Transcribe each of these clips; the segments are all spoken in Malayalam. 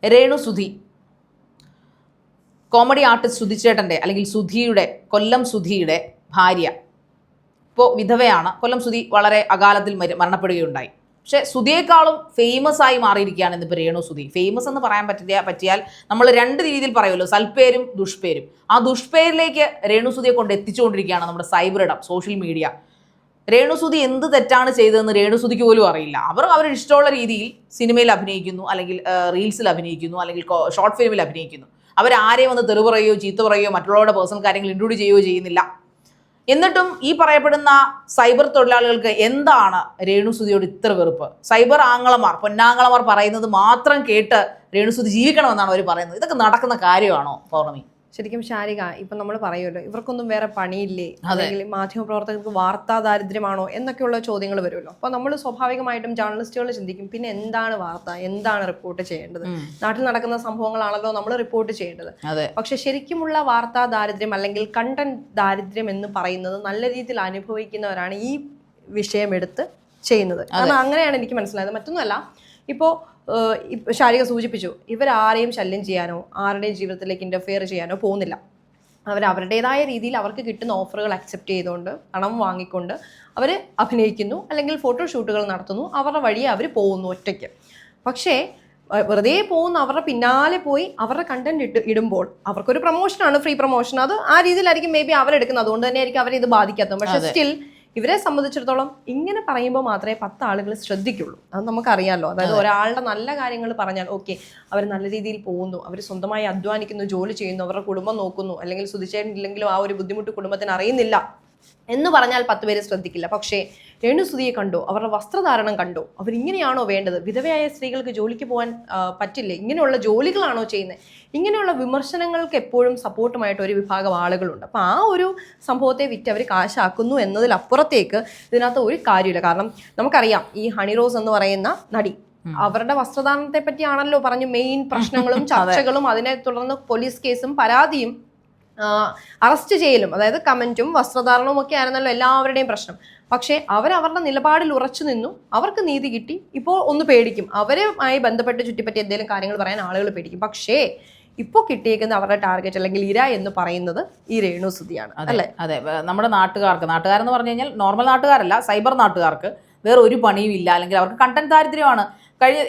രേണു സുധി, കോമഡി ആർട്ടിസ്റ്റ് സുധിച്ചേട്ടൻ്റെ അല്ലെങ്കിൽ സുധിയുടെ, കൊല്ലം സുധിയുടെ ഭാര്യ ഇപ്പോൾ വിധവയാണ്. കൊല്ലം സുധി വളരെ അകാലത്തിൽ മരണപ്പെടുകയുണ്ടായി. പക്ഷേ സുധിയേക്കാളും ഫേമസ് ആയി മാറിയിരിക്കുകയാണ് ഇന്നിപ്പോൾ രേണു സുധി. ഫേമസ് എന്ന് പറയാൻ പറ്റിയാൽ നമ്മൾ രണ്ട് രീതിയിൽ പറയുമല്ലോ, സൽപ്പേരും ദുഷ്പേരും. ആ ദുഷ്പേരിലേക്ക് രേണു സുധിയെ കൊണ്ട് എത്തിച്ചുകൊണ്ടിരിക്കുകയാണ് നമ്മുടെ സൈബർ ഇടം, സോഷ്യൽ മീഡിയ. രേണു സുധി എന്ത് തെറ്റാണ് ചെയ്തതെന്ന് രേണു സുധിക്ക് പോലും അറിയില്ല. അവരുടെ ഇഷ്ടമുള്ള രീതിയിൽ സിനിമയിൽ അഭിനയിക്കുന്നു, അല്ലെങ്കിൽ റീൽസിൽ അഭിനയിക്കുന്നു, അല്ലെങ്കിൽ ഷോർട്ട് ഫിലിമിൽ അഭിനയിക്കുന്നു. അവരാരെയും വന്ന് തെറി പറയുകയോ ചീത്ത പറയുകയോ മറ്റുള്ളവരുടെ പേഴ്സണൽ കാര്യങ്ങൾ ഇൻക്ലൂഡ് ചെയ്യുകയോ ചെയ്യുന്നില്ല. എന്നിട്ടും ഈ പറയപ്പെടുന്ന സൈബർ തൊഴിലാളികൾക്ക് എന്താണ് രേണു സുധിയോട് ഇത്ര വെറുപ്പ്? സൈബർ ആങ്ങളമാർ, പൊന്നാങ്ങളമാർ പറയുന്നത് മാത്രം കേട്ട് രേണു സുധി ജീവിക്കണമെന്നാണ് അവർ പറയുന്നത്. ഇതൊക്കെ നടക്കുന്ന കാര്യമാണോ പൗർണമി? ശരിക്കും ശാരിക, ഇപ്പം നമ്മൾ പറയുമല്ലോ, ഇവർക്കൊന്നും വേറെ പണിയില്ലേ, അല്ലെങ്കിൽ മാധ്യമപ്രവർത്തകർക്ക് വാർത്താ ദാരിദ്ര്യമാണോ എന്നൊക്കെയുള്ള ചോദ്യങ്ങൾ വരുമല്ലോ. അപ്പോൾ നമ്മൾ സ്വാഭാവികമായിട്ടും ജേർണലിസ്റ്റുകൾ ചിന്തിക്കും, പിന്നെ എന്താണ് വാർത്ത, എന്താണ് റിപ്പോർട്ട് ചെയ്യേണ്ടത്? നാട്ടിൽ നടക്കുന്ന സംഭവങ്ങളാണല്ലോ നമ്മൾ റിപ്പോർട്ട് ചെയ്യേണ്ടത്. പക്ഷെ ശരിക്കുമുള്ള വാർത്താ ദാരിദ്ര്യം അല്ലെങ്കിൽ കണ്ടന്റ് ദാരിദ്ര്യം എന്ന് പറയുന്നത് നല്ല രീതിയിൽ അനുഭവിക്കുന്നവരാണ് ഈ വിഷയം എടുത്ത് ചെയ്യുന്നത്. കാരണം അങ്ങനെയാണ് എനിക്ക് മനസ്സിലായത്. മറ്റൊന്നുമല്ല, ഇപ്പോൾ ശാരിക സൂചിപ്പിച്ചു, ഇവരാരെയും ശല്യം ചെയ്യാനോ ആരുടെയും ജീവിതത്തിലേക്ക് ഇൻ്റർഫിയർ ചെയ്യാനോ പോകുന്നില്ല. അവരുടേതായ രീതിയിൽ അവർക്ക് കിട്ടുന്ന ഓഫറുകൾ അക്സെപ്റ്റ് ചെയ്തുകൊണ്ട് പണം വാങ്ങിക്കൊണ്ട് അവർ അഭിനയിക്കുന്നു, അല്ലെങ്കിൽ ഫോട്ടോഷൂട്ടുകൾ നടത്തുന്നു. അവരുടെ വഴിയെ അവർ പോകുന്നു ഒറ്റയ്ക്ക്. പക്ഷേ വെറുതെ പോകുന്ന അവരുടെ പിന്നാലെ പോയി അവരുടെ കണ്ടന്റ് ഇടുമ്പോൾ അവർക്കൊരു പ്രൊമോഷനാണ്, ഫ്രീ പ്രൊമോഷൻ. അത് ആ രീതിയിലായിരിക്കും മേ ബി അവരെടുക്കുന്നത്. അതുകൊണ്ട് തന്നെ ആയിരിക്കും അവരിത് ബാധിക്കാത്തത്. പക്ഷേ സ്റ്റിൽ ഇവരെ സംബന്ധിച്ചിടത്തോളം ഇങ്ങനെ പറയുമ്പോൾ മാത്രമേ 10 ആളുകൾ ശ്രദ്ധിക്കുള്ളൂ. അത് നമുക്കറിയാമല്ലോ. അതായത് ഒരാളുടെ നല്ല കാര്യങ്ങൾ പറഞ്ഞാൽ ഓക്കെ, അവർ നല്ല രീതിയിൽ പോകുന്നു, അവർ സ്വന്തമായി അധ്വാനിക്കുന്നു, ജോലി ചെയ്യുന്നു, അവരുടെ കുടുംബം നോക്കുന്നു, അല്ലെങ്കിൽ സുധിച്ചേട്ടനില്ലെങ്കിലും ആ ഒരു ബുദ്ധിമുട്ട് കുടുംബത്തിന് അറിയുന്നില്ല എന്ന് പറഞ്ഞാൽ 10 പേര് ശ്രദ്ധിക്കില്ല. പക്ഷേ രേണു സുധിയെ കണ്ടോ, അവരുടെ വസ്ത്രധാരണം കണ്ടോ, അവരിങ്ങനെയാണോ വേണ്ടത്? വിധവയായ സ്ത്രീകൾക്ക് ജോലിക്ക് പോകാൻ പറ്റില്ലേ? ഇങ്ങനെയുള്ള ജോലികളാണോ ചെയ്യുന്നത്? ഇങ്ങനെയുള്ള വിമർശനങ്ങൾക്ക് എപ്പോഴും സപ്പോർട്ടുമായിട്ട് ഒരു വിഭാഗം ആളുകളുണ്ട്. അപ്പോൾ ആ ഒരു സംഭവത്തെ വിറ്റ് അവർ കാശാക്കുന്നു എന്നതിലപ്പുറത്തേക്ക് ഇതിനകത്ത് ഒരു കാര്യമില്ല. കാരണം നമുക്കറിയാം, ഈ ഹണി റോസ് എന്ന് പറയുന്ന നടി, അവരുടെ വസ്ത്രധാരണത്തെ പറ്റിയാണല്ലോ പറഞ്ഞു മെയിൻ പ്രശ്നങ്ങളും ചർച്ചകളും. അതിനെ തുടർന്ന് പോലീസ് കേസും പരാതിയും അറസ്റ്റ് ചെയ്യലും, അതായത് കമന്റും വസ്ത്രധാരണവും ഒക്കെ ആയിരുന്നല്ലോ എല്ലാവരുടെയും പ്രശ്നം. പക്ഷേ അവരവരുടെ നിലപാടിൽ ഉറച്ചു നിന്നു, അവർക്ക് നീതി കിട്ടി. ഇപ്പോൾ ഒന്ന് പേടിക്കും, അവരുമായി ബന്ധപ്പെട്ട് ചുറ്റിപ്പറ്റി എന്തെങ്കിലും കാര്യങ്ങൾ പറയാൻ ആളുകൾ പേടിക്കും. പക്ഷേ ഇപ്പോൾ കിട്ടിയേക്കുന്ന അവരുടെ ടാർഗറ്റ് അല്ലെങ്കിൽ ഇര എന്ന് പറയുന്നത് ഈ രേണു സുധിയാണ്, അല്ലേ? അതെ, നമ്മുടെ നാട്ടുകാരെന്ന് പറഞ്ഞു കഴിഞ്ഞാൽ നോർമൽ നാട്ടുകാരല്ല, സൈബർ നാട്ടുകാർക്ക് വേറെ ഒരു പണിയും ഇല്ല, അല്ലെങ്കിൽ അവർക്ക് കണ്ടന്റ് ദാരിദ്ര്യമാണ്.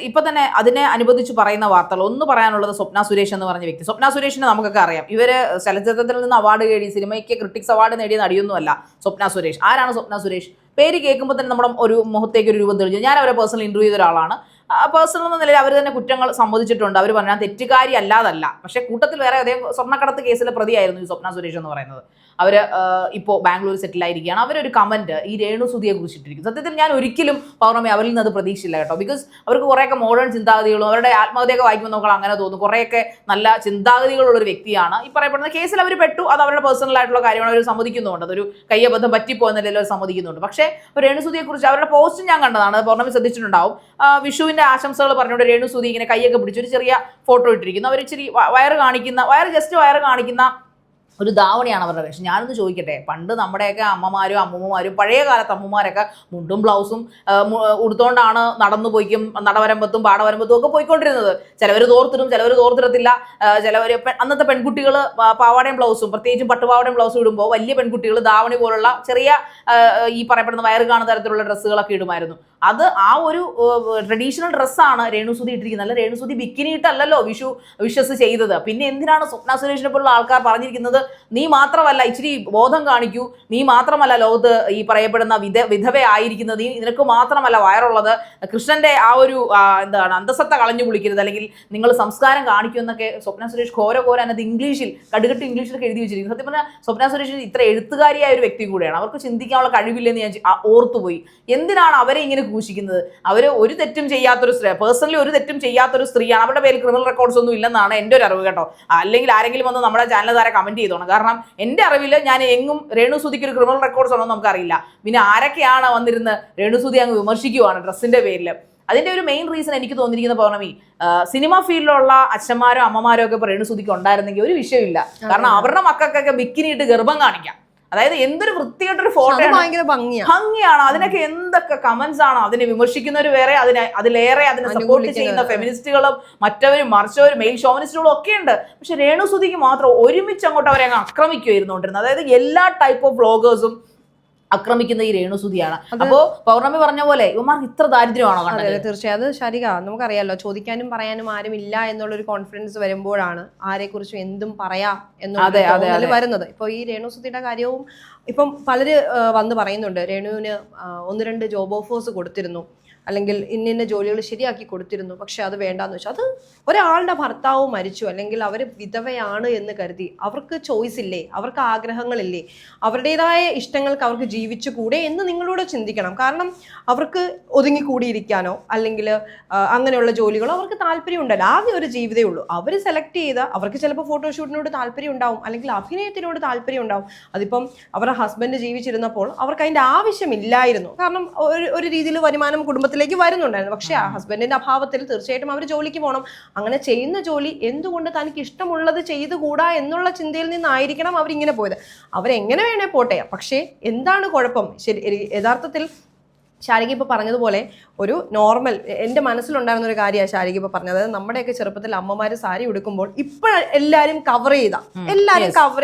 ഇപ്പൊ തന്നെ അതിനെ അനുബന്ധിച്ച് പറയുന്ന വാർത്തകൾ ഒന്ന് പറയാനുള്ളത് സ്വപ്ന സുരേഷ് എന്ന് പറഞ്ഞ വ്യക്തി. സ്വപ്ന സുരേഷിനെ നമുക്കൊക്കെ അറിയാം. ഇവര് ചലച്ചിത്രത്തിൽ നിന്ന് അവാർഡ് നേടി, സിനിമയ്ക്ക് ക്രിട്ടിക്സ് അവാർഡ് നേടിയ നടിയൊന്നുമല്ല സ്വപ്ന സുരേഷ്. ആരാണ് സ്വപ്ന സുരേഷ്? പേര് കേൾക്കുമ്പോൾ തന്നെ നമ്മുടെ ഒരു മുഖത്തേക്ക് ഒരു രൂപം തെളിഞ്ഞു. ഞാൻ അവരെ പേഴ്സണൽ ഇന്റർവ്യൂ ചെയ്ത ഒരാളാണ്. പേഴ്സണൽ എന്ന നിലയിൽ അവർ തന്നെ കുറ്റങ്ങൾ സമ്മതിച്ചിട്ടുണ്ട്. അവർ പറഞ്ഞാൽ തെറ്റുകാരി അല്ലാതല്ല, പക്ഷേ കൂട്ടത്തിൽ വേറെ അതേ സ്വർണ്ണക്കടത്ത് കേസിലെ പ്രതിയായിരുന്നു ഈ സ്വപ്ന സുരേഷ് എന്ന് പറയുന്നത്. അവർ ഇപ്പോൾ ബാംഗ്ലൂർ സെറ്റിലായിരിക്കുകയാണ്. അവരൊരു കമന്റ് ഈ രേണു സുധിയെ കുറിച്ചിട്ടിരിക്കും. സത്യത്തിൽ ഞാൻ ഒരിക്കലും പൗർണമി അവരിൽ നിന്ന് അത് പ്രതീക്ഷിച്ചില്ല കേട്ടോ. ബിക്കോസ് അവർക്ക് കുറേയൊക്കെ മോഡേൺ ചിന്താഗതികളും, അവരുടെ ആത്മഹത്യയൊക്കെ വായിക്കുമ്പോൾ നമുക്ക് അങ്ങനെ തോന്നും, കുറേയൊക്കെ നല്ല ചിന്താഗതികളുള്ളൊരു വ്യക്തിയാണ്. ഈ പറയപ്പെടുന്ന കേസിൽ അവർ പെട്ടു, അത് അവരുടെ പേഴ്സണൽ ആയിട്ടുള്ള കാര്യമാണ്, അവർ സമ്മതിക്കുന്നുണ്ട്. അതൊരു കയ്യബദ്ധം പറ്റിപ്പോയെന്ന നിലയിൽ അവർ സമ്മതിക്കുന്നുണ്ട്. പക്ഷേ രേണു സുധിയെ കുറിച്ച് അവരുടെ പോസ്റ്റ് ഞാൻ കണ്ടതാണ്, പൗർണമി ശ്രദ്ധിച്ചിട്ടുണ്ടാവും. വിഷുവിന്റെ ആശംസകൾ പറഞ്ഞുകൊണ്ട് രേണു സുധി ഇങ്ങനെ കൈയൊക്കെ പിടിച്ച് ഒരു ചെറിയ ഫോട്ടോ ഇട്ടിരിക്കുന്നു. അവർ ഇച്ചിരി ജസ്റ്റ് വയറ് കാണിക്കുന്ന ഒരു ധാവണിയാണ് അവരുടെ വേഷം. ഞാനൊന്ന് ചോദിക്കട്ടെ, പണ്ട് നമ്മുടെയൊക്കെ അമ്മമാരും അമ്മൂമ്മമാരും പഴയ കാലത്ത് അമ്മമാരൊക്കെ മുണ്ടും ബ്ലൗസും ഉടുത്തോണ്ടാണ് നടന്നു പോയിക്കും നടവരമ്പത്തും പാടവരമ്പത്തും ഒക്കെ പോയിക്കൊണ്ടിരുന്നത്. ചിലവർ തോർത്തിടും, ചിലവർ തോർത്തിടത്തില്ല. ചിലവർ അന്നത്തെ പെൺകുട്ടികൾ പാവാടയും ബ്ലൗസും, പ്രത്യേകിച്ചും പട്ടുപാവാടയും ബ്ലൗസും ഇടുമ്പോൾ വലിയ പെൺകുട്ടികൾ ധാവണി പോലുള്ള ചെറിയ ഈ പറയപ്പെടുന്ന വയറ് കാണുന്ന തരത്തിലുള്ള ഡ്രസ്സുകളൊക്കെ ഇടുമായിരുന്നു. അത് ആ ഒരു ട്രഡീഷണൽ ഡ്രസ്സാണ് രേണു സുധി ഇട്ടിരിക്കുന്നത്. അല്ല, രേണു സുധി ബിക്കിനി ഇട്ടല്ലല്ലോ വിഷസ് ചെയ്തത്. പിന്നെ എന്തിനാണ് സ്വപ്ന സുരേഷിനെ പോലുള്ള ആൾക്കാർ പറഞ്ഞിരിക്കുന്നത്, നീ മാത്രമല്ല ഇച്ചിരി ബോധം കാണിക്കൂ, നീ മാത്രമല്ല ലോകത്ത് ഈ പറയപ്പെടുന്ന വിധവയായിരിക്കുന്നത്, നിനക്ക് മാത്രമല്ല വയറുള്ളത്, കൃഷ്ണന്റെ ആ ഒരു എന്താണ് അന്തസത്ത കളഞ്ഞു കുളിക്കരുത്, അല്ലെങ്കിൽ നിങ്ങൾ സംസ്കാരം കാണിക്കൂ എന്നൊക്കെ സ്വപ്ന സുരേഷ് ഘോര അതിനകത്ത് ഇംഗ്ലീഷിൽ കടുകട്ട് ഇംഗ്ലീഷിലൊക്കെ എഴുതി വെച്ചിരിക്കുന്നു. സത്യം പറഞ്ഞാൽ സ്വപ്ന സുരേഷ് ഇത്ര എഴുത്തുകാരിയായ ഒരു വ്യക്തി കൂടെയാണ്. അവർക്ക് ചിന്തിക്കാനുള്ള കഴിവില്ലെന്ന് ഞാൻ ഓർത്തുപോയി. എന്തിനാണ് അവരെ ഇങ്ങനെ ഘോഷിക്കുന്നത്? അവർ ഒരു തെറ്റും ചെയ്യാത്തൊരു സ്ത്രീ, പേഴ്സണലി ഒരു തെറ്റും ചെയ്യാത്തൊരു സ്ത്രീയാണ്. അവരുടെ പേരിൽ ക്രിമിനൽ റെക്കോർഡ്സ് ഒന്നും ഇല്ലെന്നാണ് എൻ്റെ ഒരു അറിവ് കേട്ടോ. അല്ലെങ്കിൽ ആരെങ്കിലും വന്ന് നമ്മുടെ ചാനൽ താരെ കമന്റ് ചെയ്തോണം. കാരണം എൻ്റെ അറിവിൽ ഞാൻ എങ്ങും രേണു സുധിക്ക് ഒരു ക്രിമിനൽ റെക്കോർഡ്സ് ഉണ്ടോ നമുക്കറിയില്ല. പിന്നെ ആരൊക്കെയാണ് വന്നിരുന്ന് രേണു സുധി അങ്ങ് വിമർശിക്കുവാണ് ഡ്രസ്സിന്റെ പേരിൽ. അതിന്റെ ഒരു മെയിൻ റീസൺ എനിക്ക് തോന്നിയിരിക്കുന്ന പൗർണമി, സിനിമ ഫീൽഡിലുള്ള അച്ഛന്മാരോ അമ്മമാരോ ഒക്കെ രേണു സുധിക്ക് ഉണ്ടായിരുന്നെങ്കിൽ ഒരു വിഷയമില്ല. കാരണം അവരുടെ മക്കൾക്കൊക്കെ ബിക്കിനിയിട്ട് ഗർഭം കാണിക്കാം. അതായത് എന്തൊരു വൃത്തിയായിട്ടൊരു അത് ഫോട്ടോ ഭയങ്കര ഭംഗിയാണ്. ഭംഗിയാണ്. അതിനൊക്കെ എന്തൊക്കെ കമന്റ്സ് ആണ്. അതിനെ വിമർശിക്കുന്നവർ വേറെ, അതിലേറെ അതിനെ സപ്പോർട്ട് ചെയ്യുന്ന ഫെമിനിസ്റ്റുകളും മറ്റവരും മറിച്ചവരും മെയിൽ ഷോവനിസ്റ്റുകളും ഒക്കെ ഉണ്ട്. പക്ഷെ രേണുസുതിക്ക് മാത്രം ഒരുമിച്ച് അങ്ങോട്ട് അവരെ അങ്ങ് ആക്രമിക്കുമായിരുന്നുകൊണ്ടിരുന്നത്. അതായത് എല്ലാ ടൈപ്പ് ഓഫ് വ്ളോഗേഴ്സും ആക്രമിക്കുന്ന ഈ രേണുസുതിയാണ്. അപ്പോ പൗർണമി പറഞ്ഞ പോലെ ഇവന്മാർക്ക് ഇത്ര ദാരിദ്ര്യമാണോ കണ്ടത്? തീർച്ചയായും അത് ശരിക. നമുക്കറിയാലോ, ചോദിക്കാനും പറയാനും ആരും ഇല്ല എന്നുള്ളൊരു കോൺഫിഡൻസ് വരുമ്പോഴാണ് ആരെക്കുറിച്ചും എന്തും പറയാം എന്നുള്ള വരുന്നത്. ഇപ്പൊ ഈ രേണുസുതിയുടെ കാര്യവും ഇപ്പം പലര് വന്ന് പറയുന്നുണ്ട്, രേണുവിന് 1-2 ജോബ് ഓഫേഴ്സ് കൊടുത്തിരുന്നു, അല്ലെങ്കിൽ ഇന്ന ജോലികൾ ശരിയാക്കി കൊടുത്തിരുന്നു, പക്ഷെ അത് വേണ്ടാന്ന് വെച്ചാൽ അത് ഒരാളുടെ ഭർത്താവ് മരിച്ചു അല്ലെങ്കിൽ അവർ വിധവയാണ് എന്ന് കരുതി അവർക്ക് ചോയ്സ് ഇല്ലേ, അവർക്ക് ആഗ്രഹങ്ങളില്ലേ, അവരുടേതായ ഇഷ്ടങ്ങൾക്ക് അവർക്ക് ജീവിച്ചുകൂടെ എന്ന് നിങ്ങളോട് ചിന്തിക്കണം. കാരണം അവർക്ക് ഒതുങ്ങിക്കൂടിയിരിക്കാനോ അല്ലെങ്കിൽ അങ്ങനെയുള്ള ജോലികളോ അവർക്ക് താല്പര്യം ഉണ്ടല്ലോ. ആകെ ഒരു ജീവിതമേ ഉള്ളൂ. അവർ സെലക്ട് ചെയ്ത, അവർക്ക് ചിലപ്പോൾ ഫോട്ടോഷൂട്ടിനോട് താല്പര്യം ഉണ്ടാവും, അല്ലെങ്കിൽ അഭിനയത്തിനോട് താല്പര്യം ഉണ്ടാവും. അതിപ്പം അവരുടെ ഹസ്ബൻഡ് ജീവിച്ചിരുന്നപ്പോൾ അവർക്ക് അതിൻ്റെ ആവശ്യമില്ലായിരുന്നു. കാരണം ഒരു രീതിയിൽ വരുമാനം കുടുംബത്തിലേക്ക് വരുന്നുണ്ടായിരുന്നു. പക്ഷെ ആ ഹസ്ബൻഡിന്റെ അഭാവത്തിൽ തീർച്ചയായിട്ടും അവർ ജോലിക്ക് പോകണം. അങ്ങനെ ചെയ്യുന്ന ജോലി എന്തുകൊണ്ട് തനിക്ക് ഇഷ്ടമുള്ളത് ചെയ്തുകൂടാ എന്നുള്ള ചിന്തയിൽ നിന്നായിരിക്കണം അവരിങ്ങനെ പോയത്. അവരെങ്ങനെ വേണേ പോട്ടെ, പക്ഷേ എന്താണ് കുഴപ്പം? ശരി, യഥാർത്ഥത്തിൽ ശാരിക ഇപ്പോൾ പറഞ്ഞതുപോലെ ഒരു നോർമൽ, എൻ്റെ മനസ്സിലുണ്ടായിരുന്ന ഒരു കാര്യമാണ് ശാരിക ഇപ്പോൾ പറഞ്ഞത്. അതായത് നമ്മുടെയൊക്കെ ചെറുപ്പത്തിൽ അമ്മമാർ സാരി ഉടുക്കുമ്പോൾ എല്ലാവരും കവർ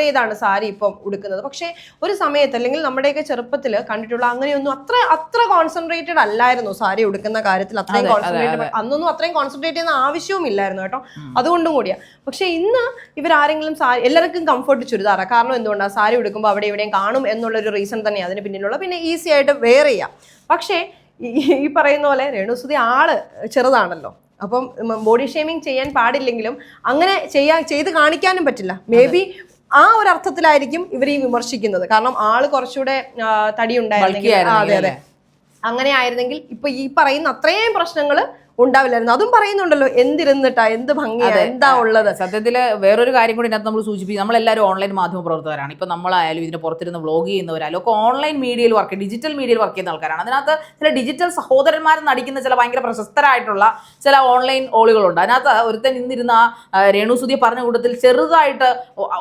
ചെയ്താണ് സാരി ഇപ്പം ഉടുക്കുന്നത്. പക്ഷേ ഒരു സമയത്ത് അല്ലെങ്കിൽ നമ്മുടെയൊക്കെ ചെറുപ്പത്തിൽ കണ്ടിട്ടുള്ള അങ്ങനെയൊന്നും അത്ര കോൺസെൻട്രേറ്റഡ് അല്ലായിരുന്നു സാരി ഉടുക്കുന്ന കാര്യത്തിൽ. അത്രയും കോൺസെൻട്രേറ്റഡ് അന്നൊന്നും അത്രയും കോൺസെൻട്രേറ്റ് ചെയ്യുന്ന ആവശ്യവും ഇല്ലായിരുന്നു കേട്ടോ. അതുകൊണ്ടും കൂടിയാണ്. പക്ഷെ ഇന്ന് ഇവരാരെങ്കിലും സാരി, എല്ലാവർക്കും കംഫർട്ട് ചുരിദാറാണ്. കാരണം എന്തുകൊണ്ടാണ്? സാരി ഉടുക്കുമ്പോൾ അവിടെ ഇവിടെയും കാണും എന്നുള്ളൊരു റീസൺ തന്നെയാണ് അതിന് പിന്നിലുള്ള. പിന്നെ ഈസി ആയിട്ട് വെയർ ചെയ്യാം. പക്ഷേ ഈ പറയുന്ന പോലെ രേണുസുതി ആള് ചെറുതാണല്ലോ. അപ്പം ബോഡി ഷേമിങ് ചെയ്യാൻ പാടില്ലെങ്കിലും അങ്ങനെ ചെയ്ത് കാണിക്കാനും പറ്റില്ല. മേ ബി ആ ഒരു അർത്ഥത്തിലായിരിക്കും ഇവർ ഈ വിമർശിക്കുന്നത്. കാരണം ആള് കുറച്ചുകൂടെ തടി ഉണ്ടായിരുന്നെങ്കിൽ, അതെ അങ്ങനെ ആയിരുന്നെങ്കിൽ ഇപ്പൊ ഈ പറയുന്ന അത്രയും പ്രശ്നങ്ങൾ ഉണ്ടാവില്ലായിരുന്നു. അതും പറയുന്നുണ്ടല്ലോ, എന്തിരുന്നിട്ടാ, എന്ത് ഭംഗിയാ, എന്താ ഉള്ളത്. സത്യത്തില് വേറൊരു കാര്യം കൂടി ഇതിനകത്ത് നമ്മൾ സൂചിപ്പിക്കും. നമ്മളെല്ലാവരും ഓൺലൈൻ മാധ്യമ പ്രവർത്തകരാണ്. ഇപ്പൊ നമ്മളായാലും ഇതിന് പുറത്തിരുന്ന് വ്ളോഗ് ചെയ്യുന്നവരായാലും ഒക്കെ ഓൺലൈൻ മീഡിയയിൽ ഡിജിറ്റൽ മീഡിയയിൽ വർക്ക് ചെയ്യുന്ന ആൾക്കാരാണ്. അതിനകത്ത് ചില ഡിജിറ്റൽ സഹോദരന്മാർ നടിക്കുന്ന ചില ഭയങ്കര പ്രശസ്തരായിട്ടുള്ള ചില ഓൺലൈൻ ഓളുകളുണ്ട്. അതിനകത്ത് ഒരുത്തൻ ഇന്നിരുന്ന രേണുസുതി പറഞ്ഞ കൂട്ടത്തിൽ ചെറുതായിട്ട്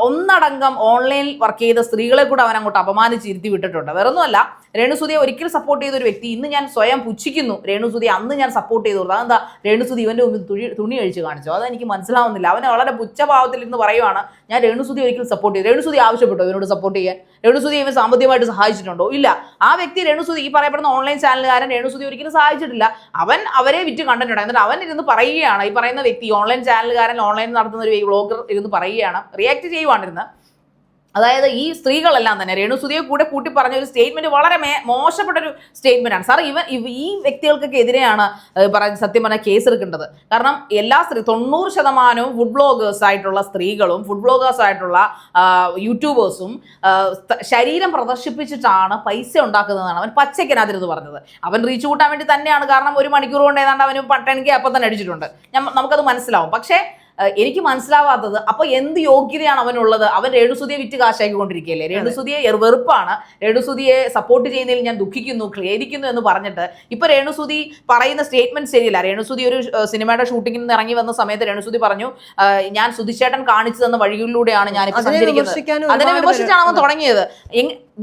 ഒന്നടങ്കം ഓൺലൈൻ വർക്ക് ചെയ്ത സ്ത്രീകളെ കൂടെ അവൻ അങ്ങോട്ട് അപമാനിച്ചിരുത്തി വിട്ടിട്ടുണ്ട്. വേറൊന്നുമല്ല, രേണുസുതിയെ ഒരിക്കൽ സപ്പോർട്ട് ചെയ്ത ഒരു വ്യക്തി ഇന്ന് ഞാൻ സ്വയം പുച്ഛിക്കുന്നു. രേണുസുതി അന്ന് ഞാൻ സപ്പോർട്ട് ചെയ്തു. അതെന്താ? രേണുസുതി ഇവന്റെ മുമ്പിൽ തുണി അഴിച്ച് കാണിച്ചു. അതെനിക്ക് മനസ്സിലാവുന്നില്ല. അവനെ വളരെ പുച്ഛഭാവത്തിൽ ഇരുന്ന് പറയുവാണ്, ഞാൻ രേണുസുതി ഒരിക്കൽ സപ്പോർട്ട് ചെയ്തു. രേണുസുതി ആവശ്യപ്പെട്ടോ ഇവനോട് സപ്പോർട്ട് ചെയ്യാൻ? രേണുസുതി ഇവൻ സാമ്പത്തികമായിട്ട് സഹായിച്ചിട്ടുണ്ടോ? ഇല്ല. ആ വ്യക്തി രേണുസുതി, ഈ പറയപ്പെടുന്ന ഓൺലൈൻ ചാനലുകാരൻ രേണുസുതി ഒരിക്കലും സഹായിച്ചിട്ടില്ല. അവൻ അവരെ വിറ്റ് കണ്ടിട്ടുണ്ട്. എന്നിട്ട് അവൻ ഇരുന്ന് പറയുകയാണ്, ഈ പറയുന്ന വ്യക്തി ഓൺലൈൻ ചാനലുകാരൻ, ഓൺലൈൻ നടത്തുന്ന ഒരു വ്ളോഗർ ഇരുന്ന് പറയുകയാണ്, റിയാക്ട് ചെയ്യുവാണിരുന്ന്. അതായത് ഈ സ്ത്രീകളെല്ലാം തന്നെ രേണുസുതിയെ കൂടെ കൂട്ടി പറഞ്ഞ ഒരു സ്റ്റേറ്റ്മെന്റ് വളരെ മോശപ്പെട്ടൊരു സ്റ്റേറ്റ്മെന്റ് ആണ്. സാർ, ഈ വ്യക്തികൾക്കൊക്കെ എതിരെയാണ് സത്യം പറഞ്ഞാൽ കേസ് എടുക്കേണ്ടത്. കാരണം എല്ലാ 90% ഫുഡ് ബ്ലോഗേഴ്സ് ആയിട്ടുള്ള സ്ത്രീകളും ഫുഡ് ബ്ലോഗേഴ്സ് ആയിട്ടുള്ള യൂട്യൂബേഴ്സും ശരീരം പ്രദർശിപ്പിച്ചിട്ടാണ് പൈസ ഉണ്ടാക്കുന്നതാണ് അവൻ പച്ചയ്ക്കനകത്തിരുന്ന് പറഞ്ഞത്. അവൻ റീച്ച് കൂട്ടാൻ വേണ്ടി തന്നെയാണ്. കാരണം 1 മണിക്കൂർ കൊണ്ട് ഏതാണ്ട് അവന് 10K അപ്പം തന്നെ അടിച്ചിട്ടുണ്ട്. നമുക്കത് മനസ്സിലാവും. പക്ഷേ എനിക്ക് മനസ്സിലാവാത്തത്, അപ്പൊ എന്ത് യോഗ്യതയാണ് അവനുള്ളത്? അവൻ രേണുസുതിയെ വിറ്റ് കാശാക്കിക്കൊണ്ടിരിക്കുകയല്ലേ? രേണുസുതിയെ വെറുപ്പാണ്, രേണുസുതിയെ സപ്പോർട്ട് ചെയ്യുന്നതിൽ ഞാൻ ദുഃഖിക്കുന്നു, ഖേദിക്കുന്നു എന്ന് പറഞ്ഞിട്ട് ഇപ്പൊ രേണുസുതി പറയുന്ന സ്റ്റേറ്റ്മെന്റ് ശരിയല്ല. രേണുസുതി ഒരു സിനിമയുടെ ഷൂട്ടിങ്ങിൽ നിന്ന് ഇറങ്ങി വന്ന സമയത്ത് രേണുസുതി പറഞ്ഞു, ഞാൻ സുധിച്ചേട്ടൻ കാണിച്ചു തന്ന വഴികളിലൂടെയാണ് ഞാനിപ്പോ സഞ്ചരിക്കുന്നത്. അതിനെ വിമർശിച്ചാണ് അവൻ തുടങ്ങിയത്.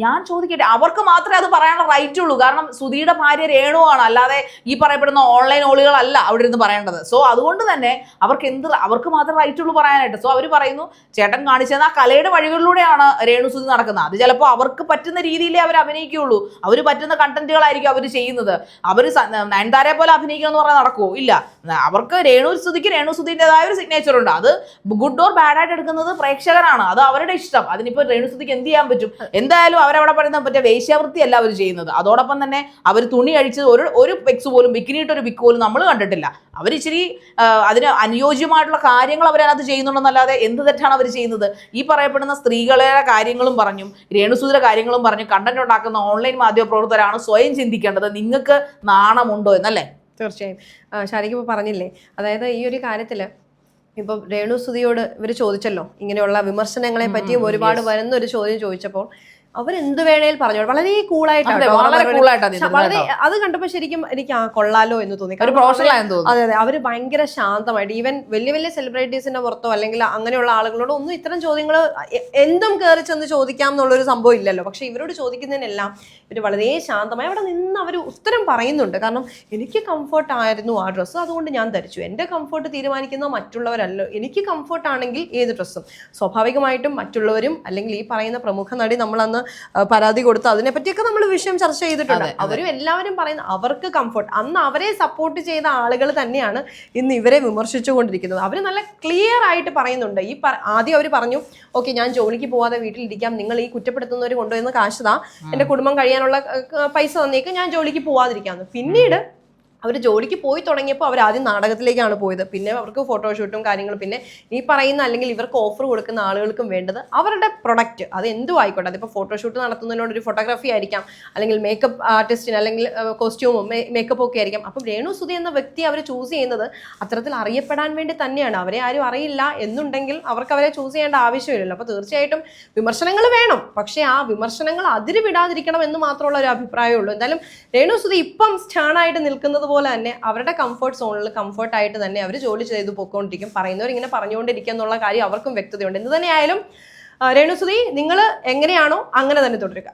ഞാൻ ചോദിക്കട്ടെ, അവർക്ക് മാത്രമേ അത് പറയാനുള്ള റൈറ്റ് ഉള്ളൂ. കാരണം സുധിയുടെ ഭാര്യ രേണുവാണ്, അല്ലാതെ ഈ പറയപ്പെടുന്ന ഓൺലൈൻ ഓളികളല്ല അവിടെ ഇരുന്ന് പറയേണ്ടത്. സോ അതുകൊണ്ട് തന്നെ അവർക്ക് മാത്രമേ റൈറ്റ് ഉള്ളൂ പറയാനായിട്ട്. സോ അവർ പറയുന്നു, ചേട്ടൻ കാണിച്ചത് ആ കലയുടെ വഴികളിലൂടെയാണ് രേണുസുതി നടക്കുന്നത്. അത് ചിലപ്പോൾ അവർക്ക് പറ്റുന്ന രീതിയിലേ അവർ അഭിനയിക്കുകയുള്ളൂ. അവർ പറ്റുന്ന കണ്ടന്റുകളായിരിക്കും അവർ ചെയ്യുന്നത്. അവർ നയൻതാരയെ പോലെ അഭിനയിക്കുക എന്ന് പറഞ്ഞാൽ നടക്കുമോ? ഇല്ല. അവർക്ക് രേണുസുതിൻ്റെതായ ഒരു സിഗ്നേച്ചർ ഉണ്ട്. അത് ഗുഡ് ഓർ ബാഡ് ആയിട്ട് എടുക്കുന്നത് പ്രേക്ഷകരാണ്. അത് അവരുടെ ഇഷ്ടം. അതിനിപ്പോൾ രേണുസുതിക്ക് എന്ത് ചെയ്യാൻ പറ്റും? എന്തായാലും അവരവിടെ പറയുന്ന പറ്റിയ വേശ്യാവൃത്തിയല്ല അവർ ചെയ്യുന്നത്. അതോടൊപ്പം തന്നെ അവർ തുണി അഴിച്ച് ഒരു പെക്സ് പോലും, ബിക്കിനിയിട്ടൊരു പിക്ക് പോലും നമ്മൾ കണ്ടിട്ടില്ല. അവരിച്ചിരി അതിന് അനുയോജ്യമായിട്ടുള്ള കാര്യങ്ങൾ അവരതിനകത്ത് ചെയ്യുന്നുണ്ടെന്നല്ലാതെ എന്ത് തെറ്റാണ് അവർ ചെയ്യുന്നത്? ഈ പറയപ്പെടുന്ന സ്ത്രീകളുടെ കാര്യങ്ങളും പറഞ്ഞു, രേണുസുതിയുടെ കാര്യങ്ങളും പറഞ്ഞു കണ്ടന്റ് ഉണ്ടാക്കുന്ന ഓൺലൈൻ മാധ്യമ പ്രവർത്തകരാണ് സ്വയം ചിന്തിക്കേണ്ടത്. നിങ്ങൾക്ക് നാണമുണ്ടോ എന്നല്ലേ? തീർച്ചയായും. ശാരിക ഇപ്പോൾ പറഞ്ഞില്ലേ, അതായത് ഈ ഒരു കാര്യത്തിൽ ഇപ്പം രേണുസുതിയോട് ഇവർ ചോദിച്ചല്ലോ, ഇങ്ങനെയുള്ള വിമർശനങ്ങളെ പറ്റിയും ഒരുപാട് വരുന്ന ഒരു ചോദ്യം ചോദിച്ചപ്പോൾ അവരെന്ത് വേണേൽ പറഞ്ഞു വളരെ കൂളായിട്ടാണ് വളരെ കൂളായിട്ടാണ് വളരെ അത് കണ്ടപ്പോൾ ശരിക്കും എനിക്ക് കൊള്ളാലോ എന്ന് തോന്നി. ഒരു പ്രൊഫഷണൽ ആയെന്ന് തോന്നുന്നു. അതെ അതെ, അവര് ഭയങ്കര ശാന്തമായിട്ട് ഈവൻ വലിയ വലിയ സെലിബ്രിറ്റീസിന്റെ പുറത്തോ അല്ലെങ്കിൽ അങ്ങനെയുള്ള ആളുകളോട് ഒന്നും ഇത്തരം ചോദ്യങ്ങൾ എന്തും കയറി ചെന്ന് ചോദിക്കാം എന്നുള്ളൊരു സംഭവം ഇല്ലല്ലോ. പക്ഷെ ഇവരോട് ചോദിക്കുന്നതിനെല്ലാം ഇവർ വളരെ ശാന്തമായി അവിടെ നിന്ന് അവർ ഉത്തരം പറയുന്നുണ്ട്. കാരണം എനിക്ക് കംഫർട്ട് ആയിരുന്നു ആ ഡ്രസ്സ്, അതുകൊണ്ട് ഞാൻ ധരിച്ചു. എൻ്റെ കംഫർട്ട് തീരുമാനിക്കുന്ന മറ്റുള്ളവരല്ലോ. എനിക്ക് കംഫർട്ട് ആണെങ്കിൽ ഏത് ഡ്രസ്സും. സ്വാഭാവികമായിട്ടും മറ്റുള്ളവരും അല്ലെങ്കിൽ ഈ പറയുന്ന പ്രമുഖ നടി നമ്മളന്ന് പരാതി കൊടുത്ത് അതിനെപ്പറ്റിയൊക്കെ നമ്മൾ വിഷയം ചർച്ച ചെയ്തിട്ടുണ്ട്. അവരും എല്ലാവരും പറയുന്ന അവർക്ക് കംഫർട്ട്, അന്ന് അവരെ സപ്പോർട്ട് ചെയ്ത ആളുകൾ തന്നെയാണ് ഇന്ന് ഇവരെ വിമർശിച്ചുകൊണ്ടിരിക്കുന്നത്. അവർ നല്ല ക്ലിയർ ആയിട്ട് പറയുന്നുണ്ട്. ആദ്യം അവർ പറഞ്ഞു, ഓക്കെ ഞാൻ ജോലിക്ക് പോവാതെ വീട്ടിലിരിക്കാം, നിങ്ങൾ ഈ കുറ്റപ്പെടുത്തുന്നവർ കൊണ്ടുവന്ന് കാശ് താ, എൻ്റെ കുടുംബം കഴിയാനുള്ള പൈസ തന്നേക്ക്, ഞാൻ ജോലിക്ക് പോവാതിരിക്കാമെന്ന്. പിന്നീട് അവർ ജോലിക്ക് പോയി തുടങ്ങിയപ്പോൾ അവർ ആദ്യം നാടകത്തിലേക്കാണ് പോയത്. പിന്നെ അവർക്ക് ഫോട്ടോഷൂട്ടും കാര്യങ്ങളും, പിന്നെ ഈ പറയുന്ന അല്ലെങ്കിൽ ഇവർക്ക് ഓഫർ കൊടുക്കുന്ന ആളുകൾക്കും വേണ്ടത് അവരുടെ പ്രൊഡക്റ്റ്, അത് എന്തും ആയിക്കോട്ടെ. അതിപ്പോൾ ഫോട്ടോഷൂട്ട് നടത്തുന്നതിനോട് ഒരു ഫോട്ടോഗ്രാഫി ആയിരിക്കാം, അല്ലെങ്കിൽ മേക്കപ്പ് ആർട്ടിസ്റ്റിന് അല്ലെങ്കിൽ കോസ്റ്റ്യൂമും മേക്കപ്പും ഒക്കെ ആയിരിക്കാം. അപ്പം രേണു സുധി എന്ന വ്യക്തി അവർ ചൂസ് ചെയ്യുന്നത് അത്തരത്തിൽ അറിയപ്പെടാൻ വേണ്ടി തന്നെയാണ്. അവരെ ആരും അറിയില്ല എന്നുണ്ടെങ്കിൽ അവർക്ക് അവരെ ചൂസ് ചെയ്യേണ്ട ആവശ്യമില്ലല്ലോ. അപ്പോൾ തീർച്ചയായിട്ടും വിമർശനങ്ങൾ വേണം, പക്ഷേ ആ വിമർശനങ്ങൾ അതിര് വിടാതിരിക്കണം എന്ന് മാത്രമുള്ള ഒരു അഭിപ്രായമുള്ളൂ. എന്തായാലും രേണു സുധി ഇപ്പം സ്റ്റാൻഡായിട്ട് നിൽക്കുന്നത് പോലെ തന്നെ അവരുടെ കംഫർട്ട് സോണിൽ കംഫർട്ടായിട്ട് തന്നെ അവർ ജോലി ചെയ്തു പോയിക്കൊണ്ടിരിക്കും. പറയുന്നവർ ഇങ്ങനെ പറഞ്ഞുകൊണ്ടിരിക്കുക എന്നുള്ള കാര്യം അവർക്കും വ്യക്തതയുണ്ട്. എന്ത് തന്നെയായാലും രേണു സുധി നിങ്ങൾ എങ്ങനെയാണോ അങ്ങനെ തന്നെ തുടരുക.